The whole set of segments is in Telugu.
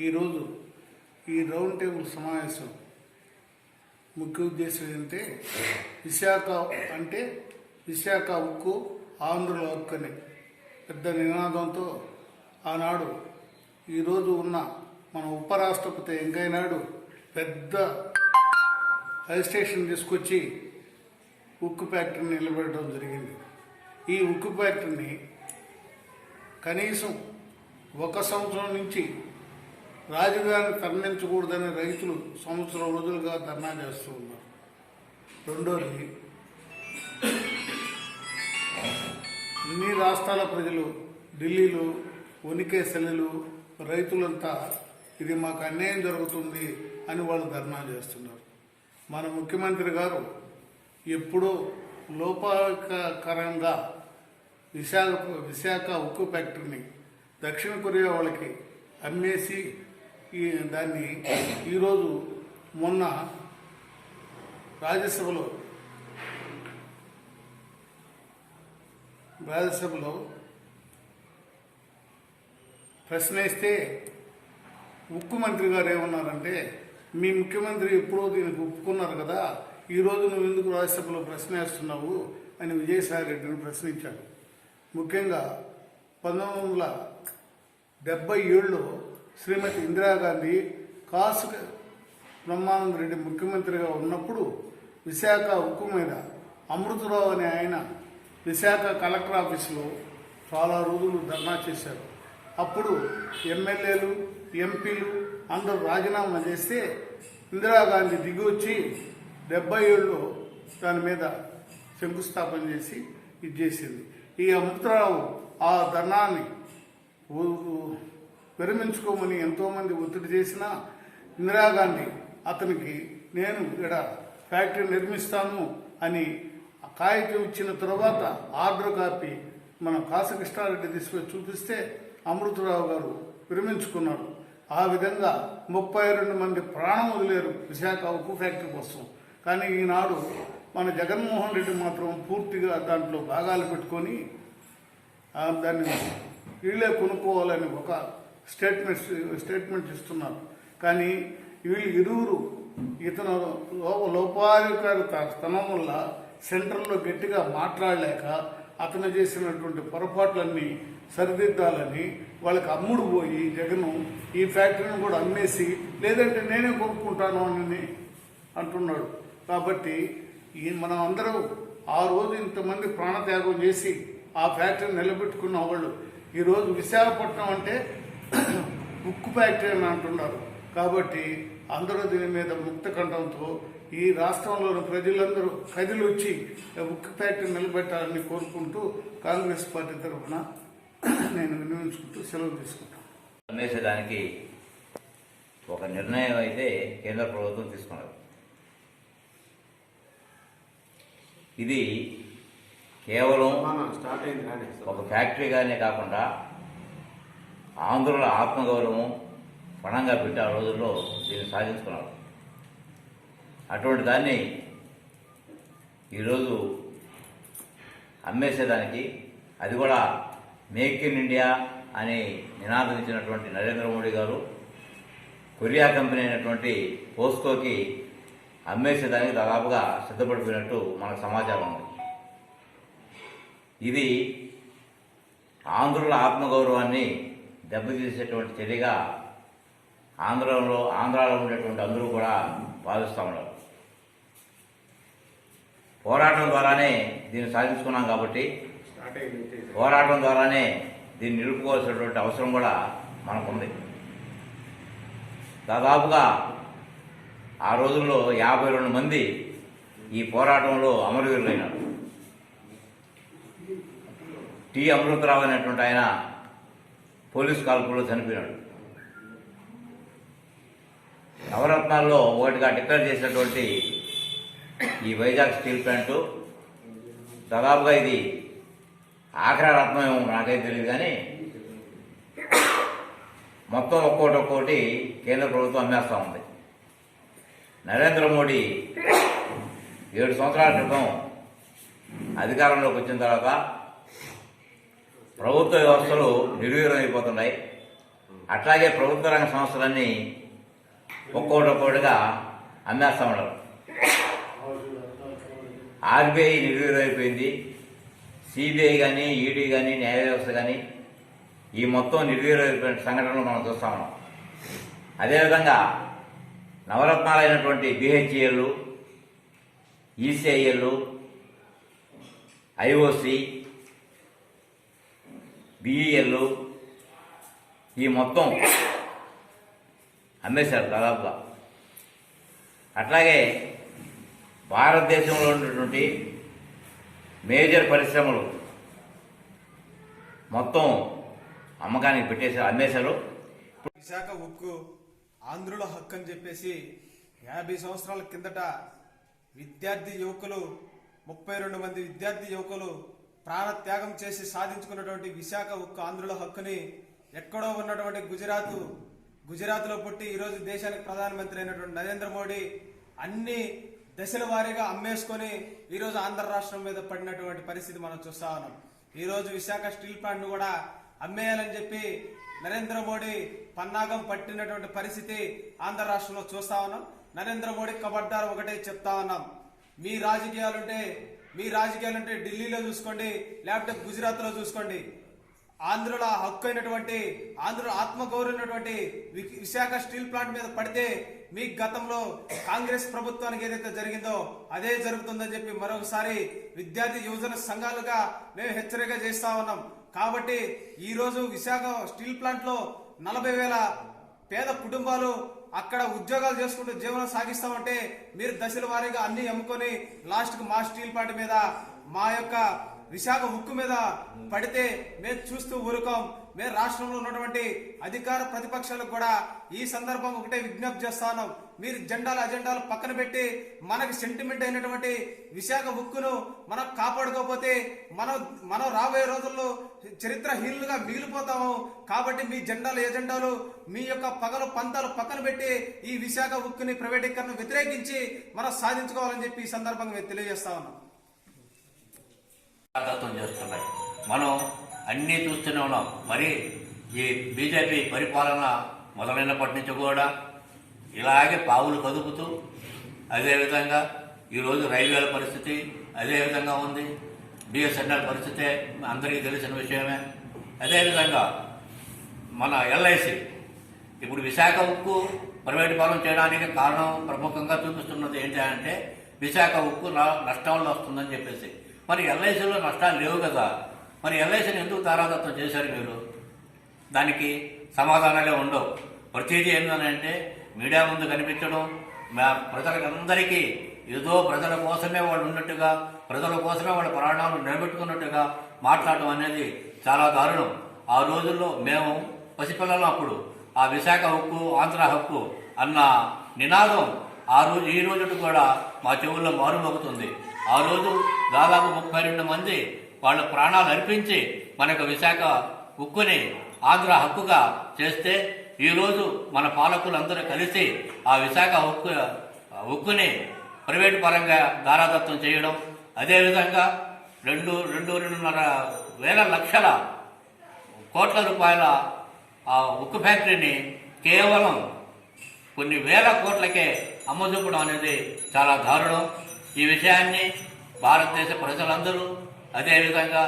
ఈరోజు ఈ రౌండ్ టేబుల్ సమావేశం ముఖ్య ఉద్దేశం ఏంటంటే విశాఖ ఉక్కు ఆంధ్రుల హక్కు అని పెద్ద నినాదంతో ఆనాడు ఈరోజు ఉన్న మన ఉపరాష్ట్రపతి వెంకయ్య నాయుడు పెద్ద హై స్టేషన్ తీసుకొచ్చి ఉక్కు ఫ్యాక్టరీని నిలబెట్టడం జరిగింది. ఈ ఉక్కు ఫ్యాక్టరీని కనీసం 1 సంవత్సరం నుంచి రాజధాని తరలించకూడదని రైతులు సంవత్సరం రోజులుగా ధర్నా చేస్తూ ఉన్నారు. రెండోది, అన్ని రాష్ట్రాల ప్రజలు ఢిల్లీలో వణికే సెలవులు రైతులంతా ఇది మాకు అన్యాయం జరుగుతుంది అని వాళ్ళు ధర్నా చేస్తున్నారు. మన ముఖ్యమంత్రి గారు ఎప్పుడో లోపాకరంగా విశాఖ ఉక్కు ఫ్యాక్టరీని దక్షిణ కొరియా వాళ్ళకి అమ్మేసి దాన్ని ఈరోజు మొన్న రాజ్యసభలో ప్రశ్నిస్తే ఉక్కు మంత్రి గారు ఏమన్నారంటే, మీ ముఖ్యమంత్రి ఎప్పుడో దీనికి ఒప్పుకున్నారు కదా, ఈరోజు నువ్వు ఎందుకు రాజ్యసభలో ప్రశ్నిస్తున్నావు అని విజయసాయి రెడ్డిని ప్రశ్నించాడు. ముఖ్యంగా 1977లో శ్రీమతి ఇందిరాగాంధీ కాసు బ్రహ్మానంద రెడ్డి ముఖ్యమంత్రిగా ఉన్నప్పుడు విశాఖ ఉక్కు మీద అమృతరావు అనే ఆయన విశాఖ కలెక్టర్ ఆఫీసులో చాలా రోజులు ధర్నా చేశారు. అప్పుడు ఎమ్మెల్యేలు ఎంపీలు అందరూ రాజీనామా చేస్తే ఇందిరాగాంధీ దిగి వచ్చి 77లో దాని మీద శంకుస్థాపన చేసి ఇది చేసింది. ఈ అమృతరావు ఆ ధర్నాన్ని విరమించుకోమని ఎంతోమంది ఒత్తిడి చేసినా ఇందిరాగాంధీ అతనికి నేను ఇక్కడ ఫ్యాక్టరీ నిర్మిస్తాను అని కాగితం ఇచ్చిన తర్వాత ఆర్డర్ కాపీ మన కాసు కృష్ణారెడ్డి తీసుకొని చూపిస్తే అమృతరావు గారు విరమించుకున్నారు. ఆ విధంగా 32 మంది ప్రాణం వదిలేరు విశాఖ ఉక్కు ఫ్యాక్టరీ కోసం. కానీ ఈనాడు మన జగన్మోహన్ రెడ్డి మాత్రం పూర్తిగా దాంట్లో భాగాలు పెట్టుకొని దాన్ని వీళ్ళే కొనుక్కోవాలని ఒక స్టేట్మెంట్ ఇస్తున్నారు. కానీ వీళ్ళు ఇరువురు ఇతను లోపాధికారితనం వల్ల సెంట్రల్లో గట్టిగా మాట్లాడలేక అతను చేసినటువంటి పొరపాట్లన్నీ సరిదిద్దాలని వాళ్ళకి అమ్ముడు పోయి జగను ఈ ఫ్యాక్టరీని కూడా అమ్మేసి లేదంటే నేనే కొనుక్కుంటాను అని అంటున్నాడు. కాబట్టి మనం అందరూ ఆ రోజు ఇంతమంది ప్రాణత్యాగం చేసి ఆ ఫ్యాక్టరీని నిలబెట్టుకున్న వాళ్ళు ఈరోజు విశాఖపట్నం అంటే ఉక్కు ఫ్యాక్టరీ అని అంటున్నారు. కాబట్టి అందరూ దీని మీద ముక్త కంఠంతో ఈ రాష్ట్రంలోని ప్రజలందరూ కదిలి వచ్చి ఉక్కు ఫ్యాక్టరీ నిలబెట్టాలని కోరుకుంటూ కాంగ్రెస్ పార్టీ తరఫున నేను వినియోగించుకుంటూ సెలవు తీసుకుంటాను. అమ్మేసేదానికి ఒక నిర్ణయం అయితే కేంద్ర ప్రభుత్వం తీసుకున్నారు. ఇది కేవలం ఒక ఫ్యాక్టరీగానే కాకుండా ఆంధ్రుల ఆత్మగౌరవం పణంగా పెట్టి ఆ రోజుల్లో దీన్ని సాధించుకున్నారు. అటువంటి దాన్ని ఈరోజు అమ్మేసేదానికి, అది కూడా మేక్ ఇన్ ఇండియా అని నినాదం ఇచ్చినటువంటి నరేంద్ర మోడీ గారు కొరియా కంపెనీ అయినటువంటి పోస్కోకి అమ్మేసేదానికి దాదాపుగా సిద్ధపడిపోయినట్టు మనకు సమాచారం ఉంది. ఇది ఆంధ్రుల ఆత్మగౌరవాన్ని దెబ్బతీసేటువంటి చర్యగా ఆంధ్రాలో ఉండేటువంటి అందరూ కూడా భావిస్తూ ఉన్నారు. పోరాటం ద్వారానే దీన్ని సాధించుకున్నాం కాబట్టి పోరాటం ద్వారానే దీన్ని నిలుపుకోవాల్సినటువంటి అవసరం కూడా మనకుంది. దాదాపుగా ఆ రోజుల్లో 52 మంది ఈ పోరాటంలో అమరవీరులైనారు. టి అమృతరావు అనేటువంటి ఆయన పోలీసు కాల్పుల్లో చనిపోయినాడు. నవరత్నాల్లో ఒకటిగా డిక్లేర్ చేసినటువంటి ఈ వైజాగ్ స్టీల్ ప్లాంటు దాదాపుగా ఇది ఆఖరి రత్నం ఏమో నాకైతే తెలియదు, కానీ మొత్తం ఒక్కోటి కేంద్ర ప్రభుత్వం అమ్మేస్తూ ఉంది. నరేంద్ర మోడీ 7 సంవత్సరాల క్రితం అధికారంలోకి వచ్చిన తర్వాత ప్రభుత్వ వ్యవస్థలు నిర్వీర్యం అయిపోతున్నాయి. అట్లాగే ప్రభుత్వ రంగ సంస్థలన్నీ ఒక్కొక్కటిగా అమ్మేస్తా ఉన్నారు. ఆర్బీఐ నిర్వీర్యమైపోయింది. సిబిఐ కానీ, ఈడీ కానీ, న్యాయ వ్యవస్థ కానీ ఈ మొత్తం నిర్వీర్యమైపోయిన సంఘటనలు మనం చూస్తా ఉన్నాం. అదేవిధంగా నవరత్నాలైనటువంటి బిహెచ్ఈఎల్, ఈసీఐఎల్, ఐఓసి, బిఈఎల్ ఈ మొత్తం అమ్మేశారు దాదాపుగా. అట్లాగే భారతదేశంలో ఉన్నటువంటి మేజర్ పరిశ్రమలు మొత్తం అమ్మకానికి పెట్టేశారు, అమ్మేశారు. విశాఖ ఉక్కు ఆంధ్రుల హక్కు అని చెప్పేసి 50 సంవత్సరాల కిందట విద్యార్థి యువకులు 32 మంది విద్యార్థి యువకులు ప్రాణత్యాగం చేసి సాధించుకున్నటువంటి విశాఖ ఉక్కు ఆంధ్రుల హక్కుని ఎక్కడో ఉన్నటువంటి గుజరాత్లో పుట్టి ఈరోజు దేశానికి ప్రధానమంత్రి అయినటువంటి నరేంద్ర మోడీ అన్ని దశల వారీగా అమ్మేసుకొని ఈరోజు ఆంధ్ర రాష్ట్రం మీద పడినటువంటి పరిస్థితి మనం చూస్తా ఉన్నాం. ఈరోజు విశాఖ స్టీల్ ప్లాంట్ ను కూడా అమ్మేయాలని చెప్పి నరేంద్ర మోడీ పన్నాగం పట్టినటువంటి పరిస్థితి ఆంధ్ర రాష్ట్రంలో చూస్తా ఉన్నాం. నరేంద్ర మోడీ కబడ్దార్ ఒకటే చెప్తా ఉన్నాం, మీ రాజకీయాలుంటే ఢిల్లీలో చూసుకోండి, లేకపోతే గుజరాత్ లో చూసుకోండి. ఆంధ్రుల హక్కు అయినటువంటి ఆంధ్రుల ఆత్మగౌరవమైనటువంటి విశాఖ స్టీల్ ప్లాంట్ మీద పడితే మీ గతంలో కాంగ్రెస్ ప్రభుత్వానికి ఏదైతే జరిగిందో అదే జరుగుతుందని చెప్పి మరొకసారి విద్యార్థి యువజన సంఘాలుగా మేము హెచ్చరిక చేస్తా ఉన్నాం. కాబట్టి ఈ రోజు విశాఖ స్టీల్ ప్లాంట్ లో 40,000 పేద కుటుంబాలు అక్కడ ఉద్యోగాలు చేసుకుంటూ జీవనం సాగిస్తామంటే మీరు దశల వారీగా అన్ని అమ్ముకొని లాస్ట్ కు మా స్టీల్ ప్లాంట్ మీద, మా యొక్క విశాఖ ఉక్కు మీద పడితే మేము చూస్తూ ఊరుకోం. మేము రాష్ట్రంలో ఉన్నటువంటి అధికార ప్రతిపక్షాలకు కూడా ఈ సందర్భంగా ఒకటే విజ్ఞప్తి చేస్తాను, మీరు అజెండాలు పక్కన పెట్టి మనకి సెంటిమెంట్ అయినటువంటి విశాఖ ఉక్కును మనం కాపాడుకోకపోతే మనం రాబోయే రోజుల్లో చరిత్రహీనులుగా మిగిలిపోతాము. కాబట్టి మీ ఎజెండాలు మీ యొక్క పగలు పంతాలు పక్కన పెట్టి ఈ విశాఖ ఉక్కుని ప్రైవేటీకరణ వ్యతిరేకించి మనం సాధించుకోవాలని చెప్పి ఈ సందర్భంగా మేము తెలియజేస్తా ఉన్నాం. దత్తం చేస్తున్నాయి. మనం అన్నీ చూస్తూనే ఉన్నాం. మరి ఈ బీజేపీ పరిపాలన మొదలైనప్పటి నుంచి కూడా ఇలాగే పావులు కదుపుతూ, అదేవిధంగా ఈరోజు రైల్వేల పరిస్థితి అదేవిధంగా ఉంది. బిఎస్ఎన్ఎల్ పరిస్థితి అందరికీ తెలిసిన విషయమే. అదేవిధంగా మన ఎల్ఐసి ఇప్పుడు విశాఖ ఉక్కు ప్రైవేటు పాలన చేయడానికి కారణం ప్రముఖంగా చూపిస్తున్నది ఏంటంటే విశాఖ ఉక్కు నష్టంలో వస్తుందని చెప్పేసి. మరి ఎల్ఐసిలో నష్టాలు లేవు కదా, మరి ఎల్ఐసిని ఎందుకు తారాదత్తం చేశారు మీరు? దానికి సమాధానాలే ఉండవు. ప్రతిదీ ఏంటంటే మీడియా ముందు కనిపించడం, ప్రజలందరికీ ఏదో ప్రజల కోసమే వాళ్ళు ఉన్నట్టుగా, ప్రజల కోసమే వాళ్ళ ప్రాణాలు నిలబెట్టుకున్నట్టుగా మాట్లాడటం అనేది చాలా దారుణం. ఆ రోజుల్లో మేము పసిపిల్లలు అప్పుడు ఆ విశాఖ హక్కు, ఆంధ్ర హక్కు అన్న నినాదం ఈ రోజు కూడా మా చెవుల్లో మారుమోగుతుంది. ఆ రోజు దాదాపు 32 మంది వాళ్ళ ప్రాణాలు అర్పించి మనకు విశాఖ ఉక్కుని ఆంధ్ర హక్కుగా చేస్తే, ఈరోజు మన పాలకులందరూ కలిసి ఆ విశాఖ ఉక్కుని ప్రైవేటు పరంగా దారాదత్తం చేయడం, అదేవిధంగా 2.5 లక్షల కోట్ల రూపాయల ఆ ఉక్కు ఫ్యాక్టరీని కేవలం కొన్ని వేల కోట్లకే అమ్మజూపడం అనేది చాలా దారుణం. ఈ విషయాన్ని భారతదేశ ప్రజలందరూ, అదేవిధంగా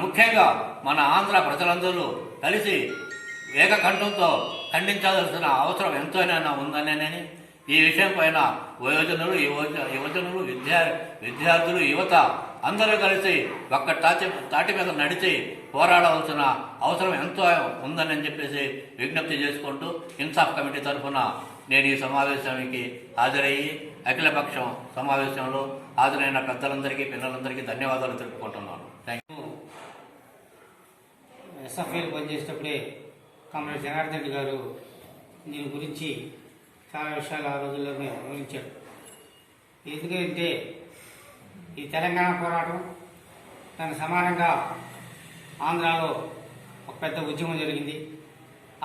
ముఖ్యంగా మన ఆంధ్ర ప్రజలందరూ కలిసి ఏకకంఠంతో ఖండించాల్సిన అవసరం ఎంతోనైనా ఉందనేనని, ఈ విషయం పైన యువజనులు విద్యార్థులు యువత అందరూ కలిసి ఒక్క తాటి మీద నడిచి పోరాడవలసిన అవసరం ఎంతో ఉందని చెప్పేసి విజ్ఞప్తి చేసుకుంటూ ఇన్సాఫ్ కమిటీ తరఫున నేను ఈ సమావేశానికి హాజరయ్యి అఖిలపక్షం సమావేశంలో హాజరైన పెద్దలందరికీ, పిల్లలందరికీ ధన్యవాదాలు తెలుపుకుంటున్నాను. Thank you. ఎస్ఎఫ్ఐలో పనిచేసేటప్పుడే కామ్రేడ్ జనార్దన్ రెడ్డి గారు దీని గురించి చాలా విషయాలు ఆ రోజుల్లోనే వివరించాడు. ఎందుకంటే ఈ తెలంగాణ పోరాటం దానికి సమానంగా ఆంధ్రాలో ఒక పెద్ద ఉద్యమం జరిగింది.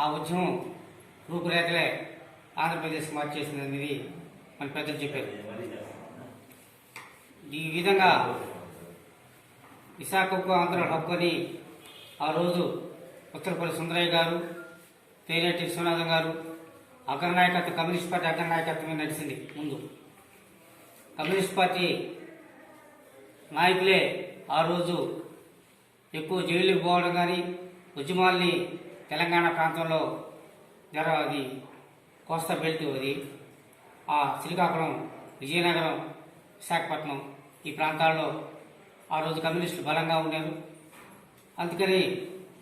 ఆ ఉద్యమం రూపురేఖలే ఆంధ్రప్రదేశ్ మార్చేసింది అనేది మన పెద్దలు చెప్పారు. ఈ విధంగా విశాఖకు ఆంధ్ర హక్కు అని ఆ రోజు ఉత్తరపల్లి సుందరయ్య గారు, తేనేటి విశ్వనాథం గారు అగ్రనాయకత్వం, కమ్యూనిస్ట్ పార్టీ అగ్రనాయకత్వమే నడిచింది. ముందు కమ్యూనిస్ట్ పార్టీ నాయకులే ఆ రోజు ఎక్కువ జైలుకి పోవడం కానీ, ఉద్యమాల్ని తెలంగాణ ప్రాంతంలో అది కోస్తా బెల్ట్, అది ఆ శ్రీకాకుళం, విజయనగరం, విశాఖపట్నం ఈ ప్రాంతాల్లో ఆ రోజు కమ్యూనిస్టులు బలంగా ఉన్నారు. అందుకని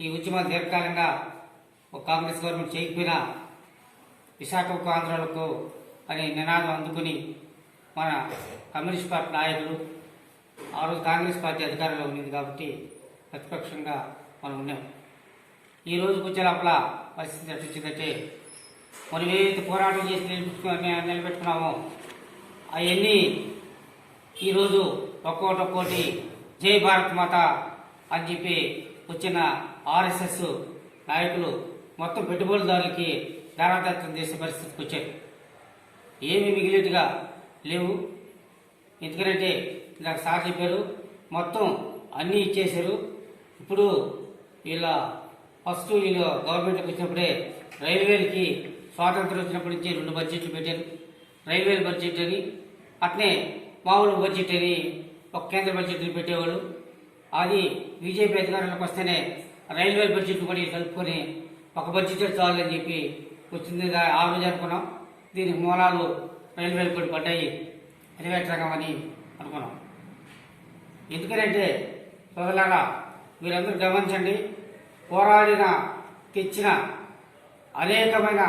ఈ ఉద్యమాలు దీర్ఘకాలంగా ఒక కాంగ్రెస్ గవర్నమెంట్ చేయకపోయినా విశాఖకు, ఆంధ్రాలకు అనే నినాదం అందుకుని మన కమ్యూనిస్ట్ పార్టీ నాయకులు, ఆ రోజు కాంగ్రెస్ పార్టీ అధికారంలో ఉంది కాబట్టి ప్రతిపక్షంగా మనం ఉన్నాం. ఈ రోజుకు వచ్చే లోపల పరిస్థితి ఎట్లా వచ్చిందంటే, మనం ఏదైతే పోరాటం చేసి నిలబెట్టుకున్నామో అవన్నీ ఈరోజు ఒక్కోటి జై భారత్ మాత అని చెప్పి వచ్చిన ఆర్ఎస్ఎస్ నాయకులు మొత్తం పెట్టుబడిదారులకి దారాదత్తం చేసే పరిస్థితికి వచ్చారు. ఏమి మిగిలినట్టుగా లేవు. ఎందుకంటే నాకు సార్ చెప్పారు, మొత్తం అన్నీ ఇచ్చేశారు. ఇప్పుడు ఫస్ట్ వీళ్ళు గవర్నమెంట్కి వచ్చినప్పుడే రైల్వేలకి స్వాతంత్రం వచ్చినప్పటి నుంచి 2 బడ్జెట్లు పెట్టారు. రైల్వేల బడ్జెట్ అని, అట్నే మామూలు బడ్జెట్ అని ఒక కేంద్ర బడ్జెట్లు పెట్టేవాళ్ళు. అది బీజేపీ అధికారంలోకి వస్తేనే రైల్వే బడ్జెట్ కూడా కలుపుకొని ఒక బడ్జెట్ చాలని చెప్పి వచ్చింది. ఆ రోజు అనుకున్నాం దీనికి మూలాలు రైల్వేలు కూడా పడ్డాయి, ప్రైవేట్ రంగం అని అనుకున్నాం. ఎందుకంటే సోదరులారా, మీరందరూ గమనించండి, పోరాడిన తెచ్చిన అనేకమైన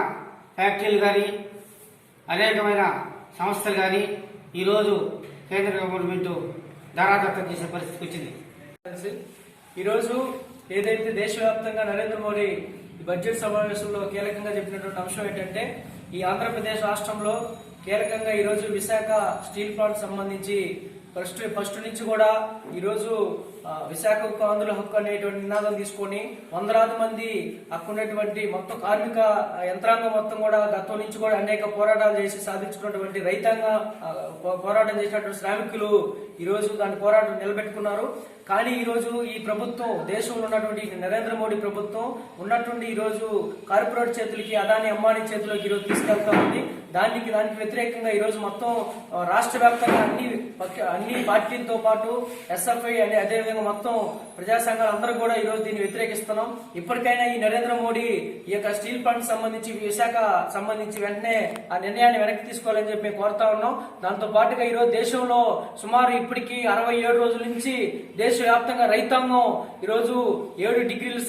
ఫ్యాక్టరీలు కానీ, అనేకమైన సంస్థలు కానీ ఈరోజు కేంద్ర గవర్నమెంట్ ధారాదత్తం చేసే పరిస్థితికి వచ్చింది. ఈరోజు ఏదైతే దేశవ్యాప్తంగా నరేంద్ర మోడీ బడ్జెట్ సమావేశంలో కీలకంగా చెప్పినటువంటి అంశం ఏంటంటే, ఈ ఆంధ్రప్రదేశ్ రాష్ట్రంలో కీలకంగా ఈరోజు విశాఖ స్టీల్ ప్లాంట్ సంబంధించి ఫస్ట్ నుంచి కూడా ఈరోజు విశాఖకు ఆంధ్రుల హక్కు అనేటువంటి నినాదం తీసుకొని వందలాది మంది అక్కడున్నటువంటి మొత్తం కార్మిక యంత్రాంగం మొత్తం కూడా గతం నుంచి కూడా అనేక పోరాటాలు చేసి సాధించుకున్నటువంటి రైతాంగ పోరాటం చేసినటువంటి శ్రామికులు ఈరోజు దాని పోరాటం నిలబెట్టుకున్నారు. కానీ ఈరోజు ఈ ప్రభుత్వం, దేశంలో ఉన్నటువంటి నరేంద్ర మోడీ ప్రభుత్వం ఉన్నటువంటి ఈరోజు కార్పొరేట్ చేతులకి, అదాని అంబానీ చేతుల్లోకి ఈరోజు తీసుకెళ్తా ఉంది. దానికి వ్యతిరేకంగా ఈరోజు మొత్తం రాష్ట్ర వ్యాప్తంగా అన్ని పార్టీలతో పాటు ఎస్ఎఫ్ఐ అని అదేవిధంగా మొత్తం ప్రజా సంఘాలు అందరూ కూడా ఈరోజు దీన్ని వ్యతిరేకిస్తున్నాం. ఇప్పటికైనా ఈ నరేంద్ర మోడీ ఈ యొక్క స్టీల్ ప్లాంట్ సంబంధించి, విశాఖ సంబంధించి వెంటనే ఆ నిర్ణయాన్ని వెనక్కి తీసుకోవాలని చెప్పి మేము కోరుతా ఉన్నాం. దాంతో పాటుగా ఈరోజు దేశంలో సుమారు ఇప్పటికీ 67 రోజుల నుంచి దేశవ్యాప్తంగా రైతాంగం ఈరోజు 7 డిగ్రీల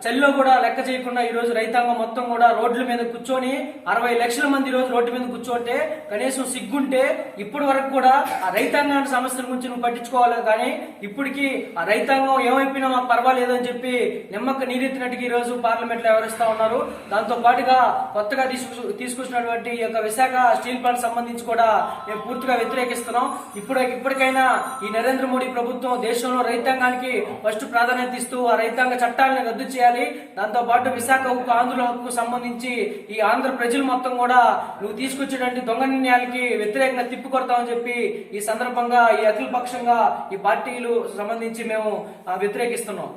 చలిలో కూడా లెక్క చేయకుండా ఈరోజు రైతాంగం మొత్తం కూడా రోడ్ల మీద కూర్చొని 60 లక్షల మంది ఈరోజు రోడ్డు మీద కూర్చోంటే కనీసం సిగ్గుంటే ఇప్పటి వరకు కూడా ఆ రైతాంగాన్ని సమస్యల గురించి నువ్వు పట్టించుకోవాలి. కానీ ఇప్పటికీ ఆ రైతాంగం ఏమైపోయినా మాకు పర్వాలేదు అని చెప్పి నిమ్మక నీరెత్తినట్టుగా ఈ రోజు పార్లమెంట్ లో వ్యవహరిస్తా ఉన్నారు. దాంతో పాటుగా కొత్తగా తీసుకొచ్చినటువంటి ఈ యొక్క విశాఖ స్టీల్ ప్లాంట్ సంబంధించి కూడా మేము పూర్తిగా వ్యతిరేకిస్తున్నాం. ఇప్పటికైనా ఈ నరేంద్ర మోడీ ప్రభుత్వం దేశంలో రైతాంగానికి ఫస్ట్ ప్రాధాన్యత ఇస్తూ ఆ రైతాంగ చట్టాలను రద్దు చేయాలి. దాంతో పాటు విశాఖ హక్కు, ఆంధ్రుల హక్కు సంబంధించి ఈ ఆంధ్ర ప్రజలు మొత్తం కూడా నువ్వు తీసుకొచ్చేటువంటి దొంగ నిర్ణయాలకి వ్యతిరేకంగా తిప్పికొడతామని చెప్పి ఈ సందర్భంగా ఈ అఖిల పక్షంగా ఈ పార్టీలు సంబంధించి మేము వ్యతిరేకిస్తున్నాం.